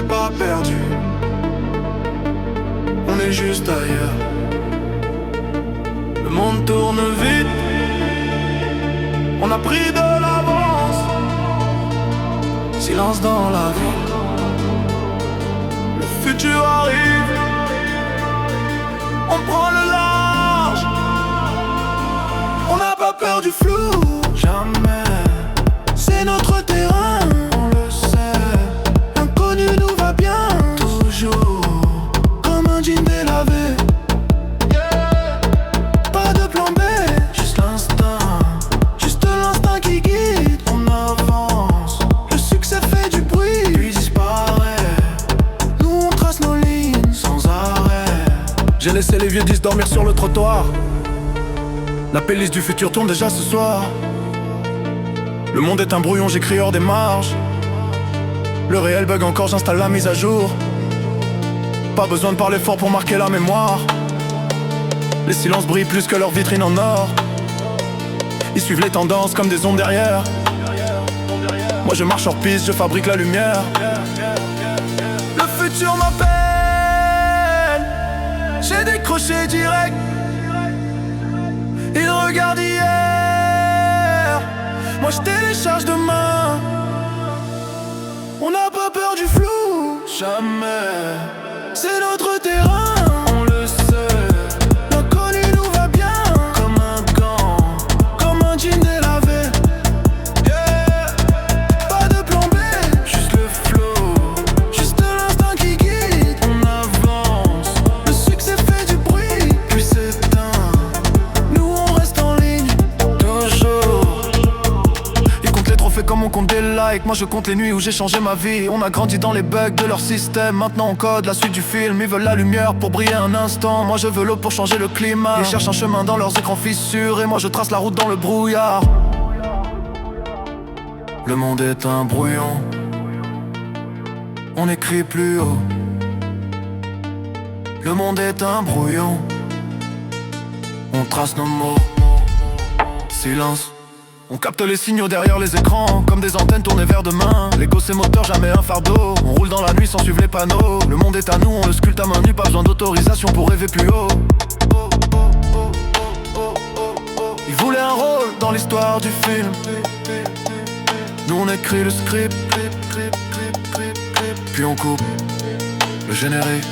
pas perdu, on est juste ailleurs. Le monde tourne vite, on a pris de l'avance. Silence dans la ville, le futur arrive, on prend le large. On n'a pas peur du flou, jamais. C'est notre terrain, on le sait. L'inconnu nous va bien, toujours comme un jean délavé. Pas de plan B, juste l'instinct qui guide. On avance, le succès fait du bruit, puis disparaît. Nous on trace nos lignes sans arrêt. J'ai laissé les vieux disques dormir sur le trottoir. La playlist du futur tourne déjà ce soir. Le monde est un brouillon, j'écris hors des marges. Le réel bug encore, j'installe la mise à jour. Pas besoin de parler fort pour marquer la mémoire. Les silences brillent plus que leur vitrine en or. Ils suivent les tendances comme des ondes derrière. Moi je marche hors piste, je fabrique la lumière. Le futur m'appelle, j'ai décroché direct. Il regarde hier, moi je télécharge demain. On n'a pas peur du flou, jamais. C'est notre terrain, on le sait. L'inconnu nous va bien, comme un gant, comme un jean délavé. Yeah. Pas de plan B, juste le flow, juste l'instinct qui guide. On avance, le succès fait du bruit, puis s'éteint. Nous on reste en ligne, toujours. Ils comptent les trophées comme on compte des likes. Moi je compte les nuits où j'ai changé ma vie. On a grandi dans les bugs de leur système. Maintenant on code la suite du film. Ils veulent la lumière pour briller un instant. Moi je veux l'eau pour changer le climat. Ils cherchent un chemin dans leurs écrans fissures. Et moi je trace la route dans le brouillard. Le monde est un brouillon, on écrit plus haut. Le monde est un brouillon, on trace nos mots. Silence, on capte les signaux derrière les écrans, comme des antennes tournées vers demain. L'ego c'est moteur, jamais un fardeau. On roule dans la nuit sans suivre les panneaux. Le monde est à nous, on le sculpte à main nue. Pas besoin d'autorisation pour rêver plus haut. Ils voulaient un rôle dans l'histoire du film. Nous on écrit le script, puis on coupe le générique.